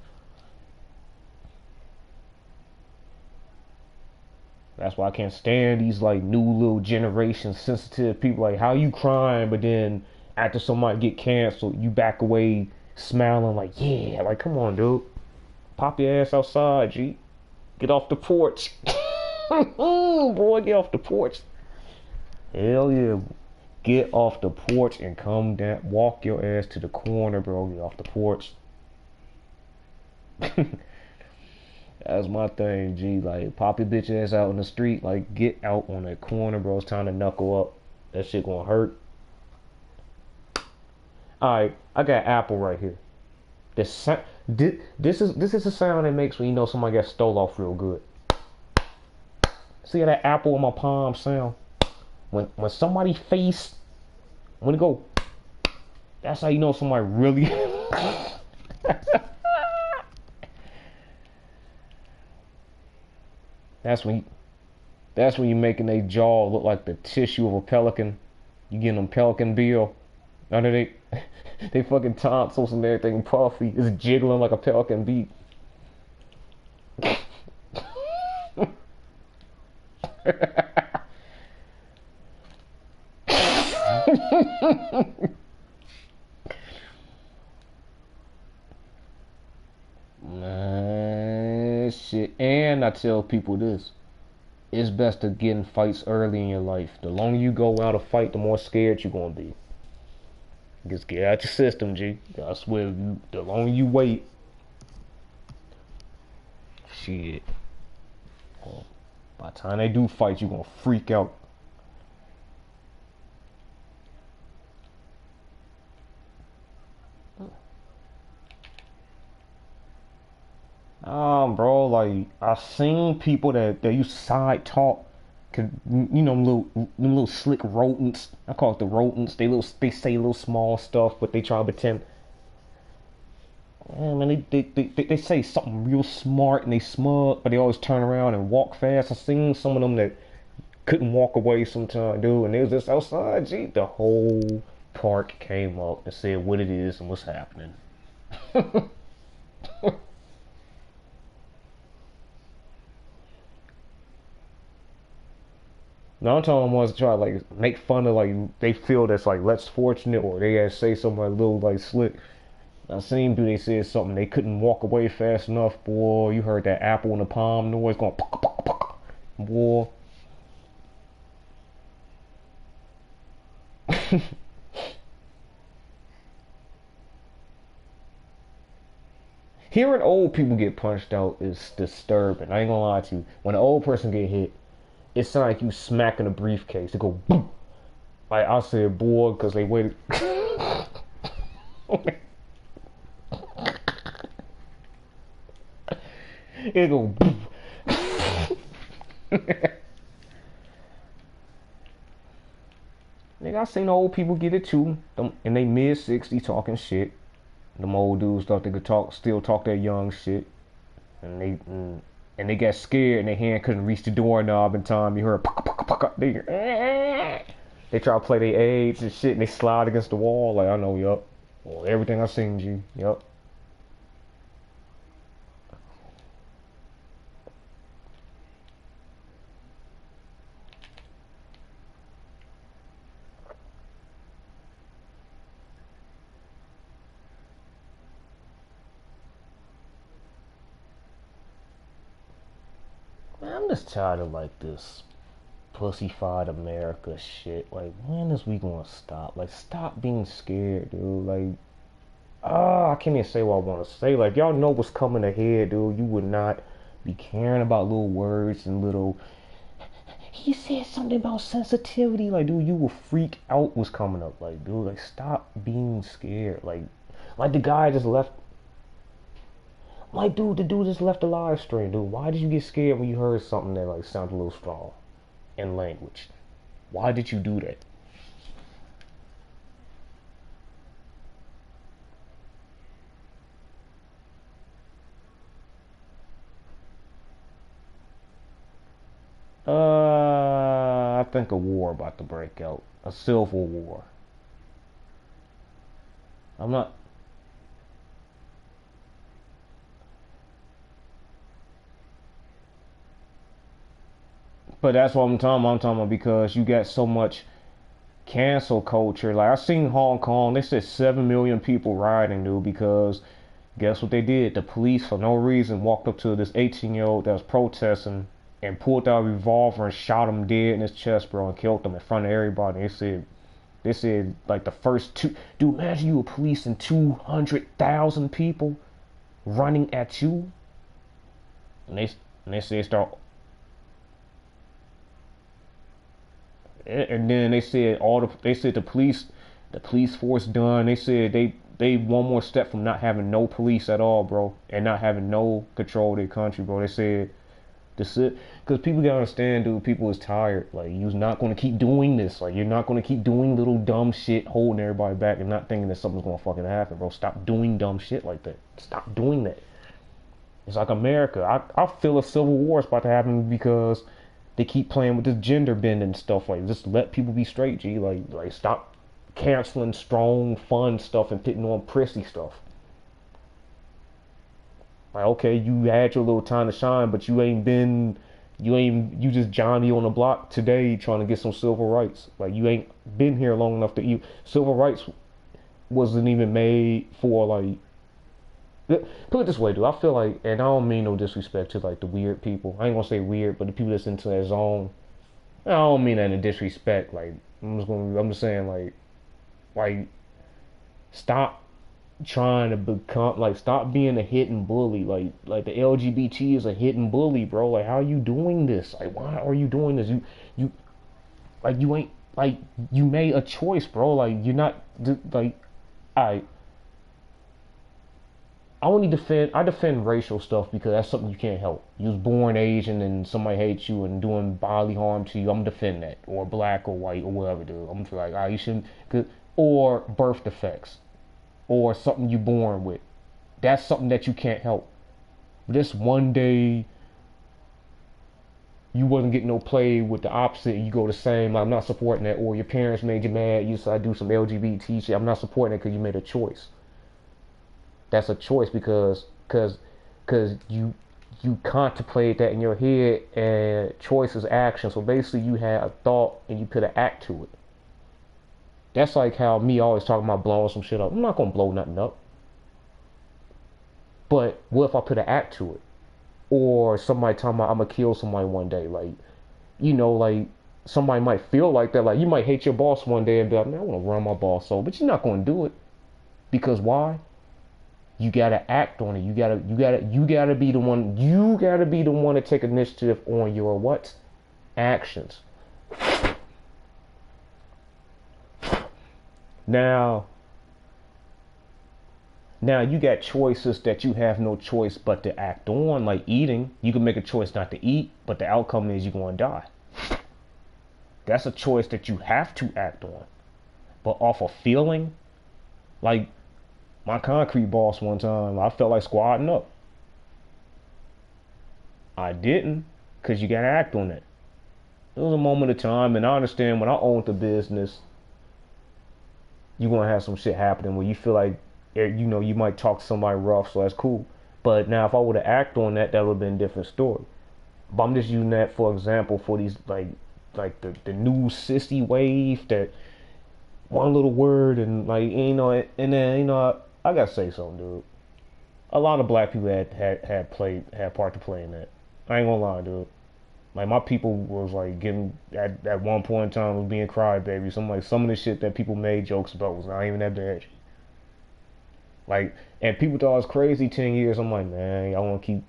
That's why I can't stand these like new little generation sensitive people. Like, how you crying, but then after somebody get canceled, you back away smiling like, yeah, like come on, dude, pop your ass outside, G, get off the porch, boy, get off the porch. Hell yeah, get off the porch and come down, walk your ass to the corner, bro. Get off the porch. That's my thing, G. Like, pop your bitch ass out in the street. Like, get out on that corner, bro. It's time to knuckle up. That shit gonna hurt. Alright, I got Apple right here. This is the sound it makes when you know somebody got stole off real good. See how that apple in my palm sound? When somebody face, when it go, that's how you know somebody really. That's when you making their jaw look like the tissue of a pelican. You getting them pelican bill under they fucking tonsils and everything puffy. It's jiggling like a pelican beak. Man, shit. And I tell people this. It's best to get in fights early in your life. The longer you go out a fight, the more scared you're gonna be. Just get out your system, G. I swear, the longer you wait, shit. Well, by the time they do fight, you're gonna freak out. Bro, like I seen people that use side talk. Cause you know them little slick rodents. I call it the rodents. They say little small stuff, but they try to pretend. Man, they say something real smart and they smug, but they always turn around and walk fast. I seen some of them that couldn't walk away sometime, dude, and they was just outside. Gee, the whole park came up and said what it is and what's happening. Now I'm telling them ones to try to like make fun of like they feel that's like less fortunate or they gotta say something like little like slick. I seen dude they said something they couldn't walk away fast enough, boy. You heard that apple in the palm noise going boy. Hearing old people get punched out is disturbing. I ain't gonna lie to you. When an old person get hit, it sounds like you smacking a briefcase. It go boom. Like I said, boy, because they waited. It go boom. Nigga, I seen old people get it too. Them in they mid-60s talking shit. Them old dudes thought they could still talk that young shit, and they got scared and their hand couldn't reach the doorknob in time. You heard they try to play their age and shit, and they slide against the wall. Like I know, yup. Well, everything I seen, G, yup. Man, I'm just tired of like this pussyfied America shit. Like, when is we gonna stop? Like, stop being scared, dude. Like, I can't even say what I want to say. Like, y'all know what's coming ahead, dude. You would not be caring about little words and little. He said something about sensitivity. Like, dude, you will freak out what's coming up. Like, dude, like, stop being scared. Like the guy just left. Like, dude, the dude just left the live stream, dude. Why did you get scared when you heard something that like sounded a little strong in language? Why did you do that? I think a war about to break out. A civil war. I'm not. but that's what I'm talking about. I'm talking about because you got so much cancel culture. Like I seen Hong Kong, they said 7 million people rioting, dude, because guess what they did? The police, for no reason, walked up to this 18-year-old that was protesting and pulled out a revolver and shot him dead in his chest, bro, and killed him in front of everybody. They said like the first two. Dude, imagine you were policing 200,000 people running at you, and they said start. And then they said the police force done. They said they one more step from not having no police at all, bro, and not having no control of their country, bro. They said because people gotta understand, dude. People is tired. Like you're not gonna keep doing this. Like you're not gonna keep doing little dumb shit, holding everybody back, and not thinking that something's gonna fucking happen, bro. Stop doing dumb shit like that. Stop doing that. It's like America. I feel a civil war is about to happen because they keep playing with this gender bending stuff. Like just let people be straight, G. Like stop canceling strong, fun stuff and putting on prissy stuff. Like okay, you had your little time to shine, but you just Johnny on the block today trying to get some civil rights. Like you ain't been here long enough to civil rights wasn't even made for like. Put it this way, dude. I feel like, and I don't mean no disrespect to like the weird people. I ain't gonna say weird, but the people that's into that zone. I don't mean that in disrespect. Like I'm just saying like, stop trying to become like, stop being a hidden bully. Like the LGBT is a hidden bully, bro. Like, how are you doing this? Like, why are you doing this? You, like, you ain't like you made a choice, bro. Like, you're not like, I. I defend racial stuff because that's something you can't help. You was born Asian and somebody hates you and doing bodily harm to you. I'm defend that, or black or white or whatever, dude. I'm like, you shouldn't, or birth defects, or something you born with. That's something that you can't help. This one day you wasn't getting no play with the opposite, and you go the same. Like, I'm not supporting that. Or your parents made you mad. You decided to do some LGBT shit. I'm not supporting it because you made a choice. That's a choice because you contemplate that in your head, and choice is action. So basically you had a thought and you put an act to it. That's like how me always talking about blowing some shit up. I'm not gonna blow nothing up. But what if I put an act to it? Or somebody talking about I'm gonna kill somebody one day. Like, like somebody might feel like that. Like you might hate your boss one day and be like, man, I wanna run my boss over. But you're not gonna do it. Because why? You gotta act on it. You gotta be the one. You gotta be the one to take initiative on your what? Actions. Now you got choices that you have no choice but to act on, like eating. You can make a choice not to eat, but the outcome is you're gonna die. That's a choice that you have to act on. But off of feeling, like my concrete boss one time, I felt like squatting up. I didn't, because you gotta act on it. It was a moment of time, and I understand when I owned the business, you're gonna have some shit happening where you feel like, you might talk to somebody rough, so that's cool. But now if I would have acted on that, that would have been a different story. But I'm just using that for example for these like the new sissy wave that one little word and and then I gotta say something, dude. A lot of black people had part to play in that. I ain't gonna lie, dude. Like my people was like getting at one point in time was being crybabies. Some of the shit that people made jokes about was not even that bad. Like, and people thought it was crazy 10 years. I'm like, man, y'all wanna keep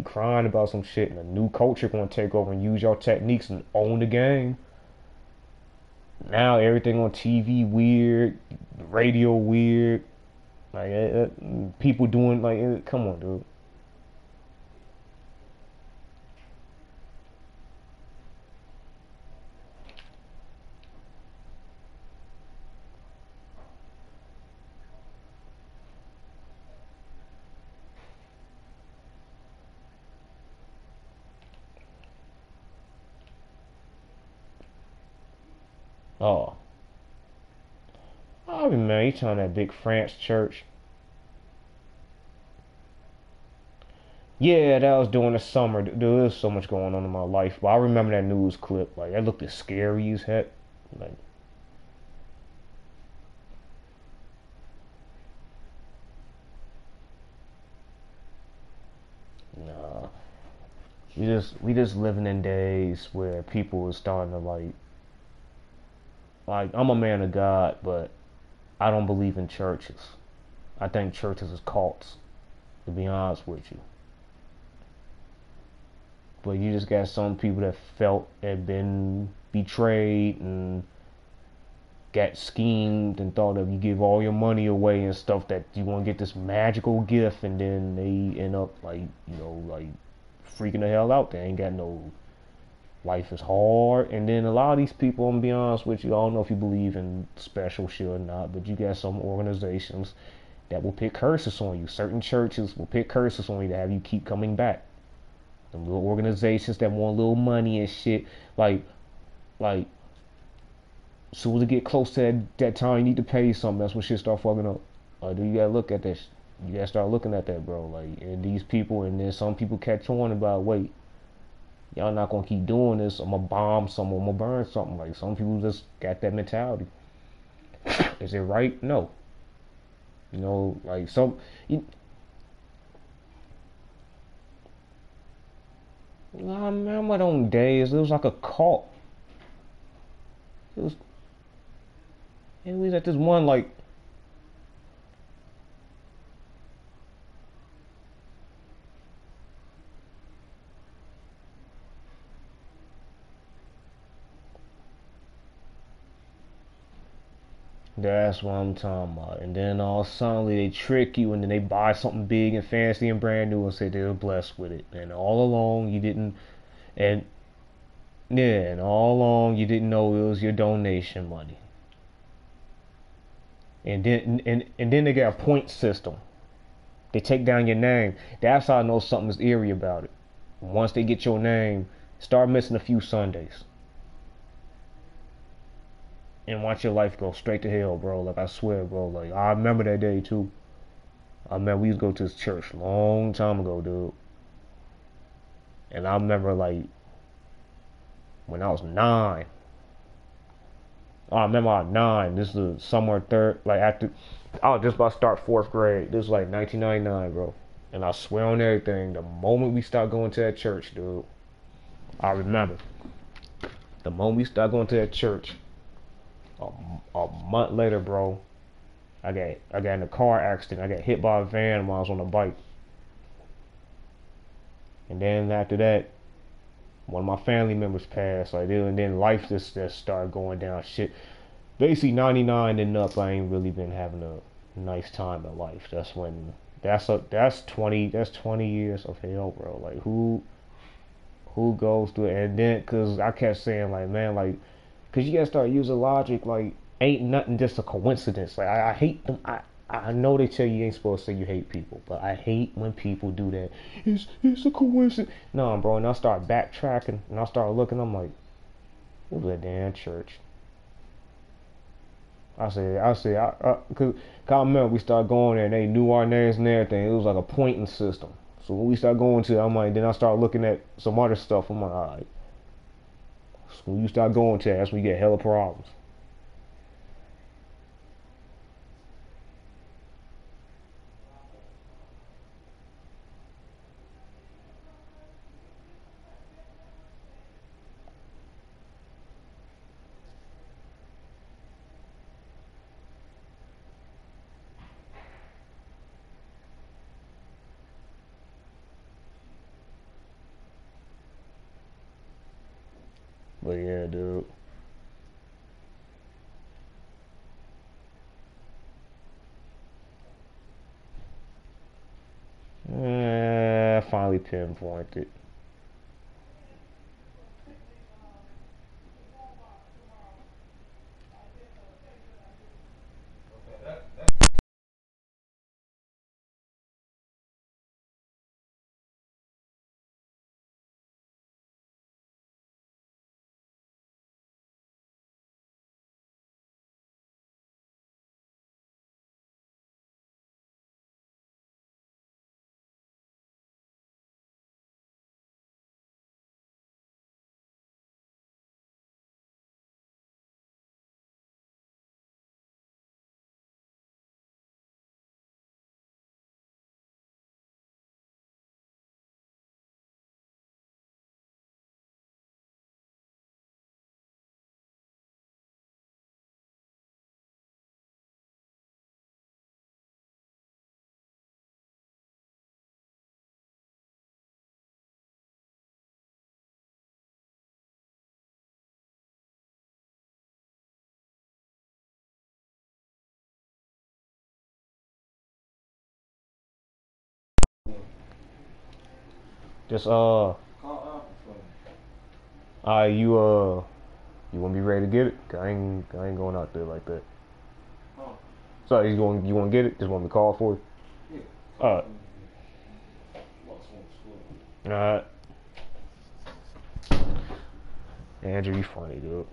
crying about some shit, and a new culture gonna take over and use y'all techniques and own the game. Now everything on TV weird, radio weird. Like people doing come on, dude. Oh, I remember you talking that big France church. Yeah, that was during the summer. There was so much going on in my life, but I remember that news clip. Like that looked as scary as heck. Like, nah, we just living in days where people are starting to like I'm a man of God, but I don't believe in churches. I think churches is cults, to be honest with you. But you just got some people that felt had been betrayed and got schemed and thought of you give all your money away and stuff that you want to get this magical gift and then they end up like freaking the hell out. They ain't got no life is hard. And then a lot of these people, I'm gonna be honest with you, I don't know if you believe in special shit or not, but you got some organizations that will pick curses on you. Certain churches will pick curses on you to have you keep coming back. Them little organizations that want a little money and shit, like as soon as it get close to that time you need to pay something, that's when shit start fucking up. Do you gotta look at this? You gotta start looking at that, bro. Like, and these people, and then some people catch on about, wait, y'all not gonna keep doing this. I'm gonna bomb something. I'm gonna burn something. Like some people just got that mentality. Is it right? No. Like some. You, I remember them days. It was like a cult. It was. It was at this one like. That's what I'm talking about. And then all suddenly they trick you, and then they buy something big and fancy and brand new and say they were blessed with it. And all along you didn't. And yeah, and all along you didn't know it was your donation money. And then they got a point system. They take down your name. That's how I know something is eerie about it. Once they get your name, start missing a few Sundays and watch your life go straight to hell, bro. Like I swear, bro. Like I remember that day too. I remember we used to go to this church a long time ago, dude. And I remember like when I was 9. Oh, I remember I was 9. This is somewhere third, like after I was just about to start 4th grade. This was like 1999, bro. And I swear on everything, the moment we started going to that church, dude, I remember the moment we started going to that church. A, a month later, bro, I got in a car accident. I got hit by a van while I was on a bike. And then after that, one of my family members passed. Like, and then life just started going down. Shit. Basically, 99 and up, I ain't really been having a nice time in life. That's 20 years of hell, bro. Like who goes through it? And then, cause I kept saying like, man, like, cause you gotta start using logic. Like, ain't nothing just a coincidence. Like, I hate them. I know they tell you ain't supposed to say you hate people, but I hate when people do that. It's a coincidence. No, bro. And I start backtracking and I start looking. I'm like, it was a damn church. Cause I remember we started going there and they knew our names and everything. It was like a pointing system. So when we started going to, I'm like, then I started looking at some other stuff. I'm like, all right. So when you start going to, that's when you get hella problems. But yeah, dude. Finally pinpointed. Just Call Apple for me. you wanna be ready to get it? 'Cause I ain't going out there like that. Huh? So you want to get it? Just want me to call for you? Yeah. Call Alright. for me. Lost one school. Alright. Andrew, you funny, dude.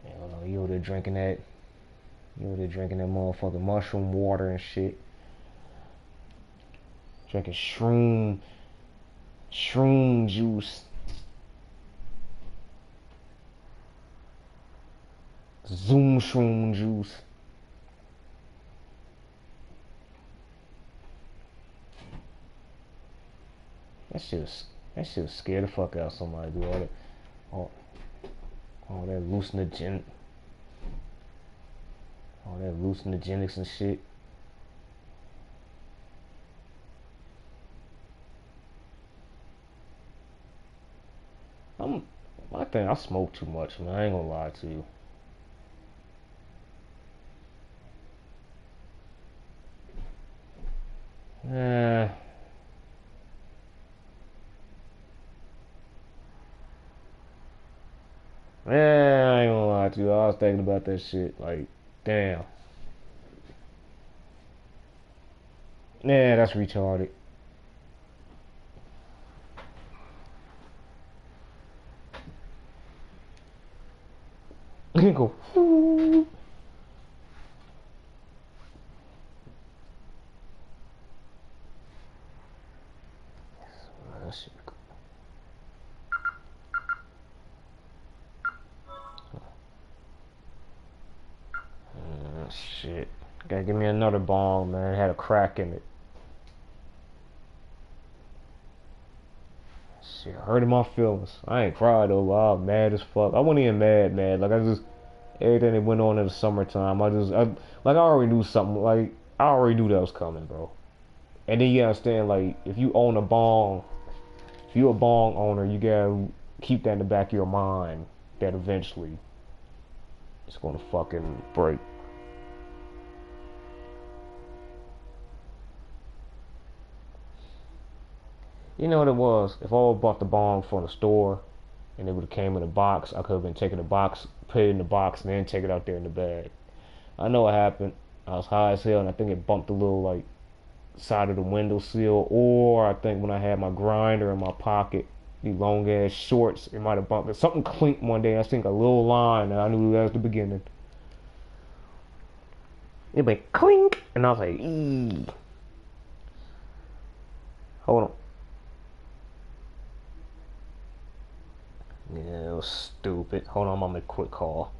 I don't know, you over there drinking that motherfucking mushroom water and shit. Drinking shroom juice. Zoom shroom juice. That shit will scare the fuck out of somebody, dude. All, all that hallucinogenics and shit. I think I smoke too much, man. I ain't gonna lie to you. Eh, I ain't gonna lie to you. I was thinking about that shit. Like, damn. Yeah, that's retarded. Go. That shit. Shit. Gotta give me another bong, man. It had a crack in it. Shit, hurting my feelings. I ain't cried though. I was mad as fuck. I wasn't even mad. Like I just everything that went on in the summertime. I already knew something. Like I already knew that was coming, bro. And then you understand, like if you own a bong, if you a bong owner, you gotta keep that in the back of your mind that eventually it's gonna fucking break. You know what it was? If I would bought the bong from the store and it would have came in a box, I could have been taking the box, put it in the box, and then take it out there in the bag. I know what happened. I was high as hell, and I think it bumped a little like side of the window sill, or I think when I had my grinder in my pocket, the long ass shorts, it might have bumped it. Something clinked one day. I think a little line, and I knew that was the beginning. It went clink, and I was like, "Ee." Hold on. Yeah, it was stupid. Hold on, I'm gonna make a quick call.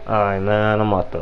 Alright, man, I'm about to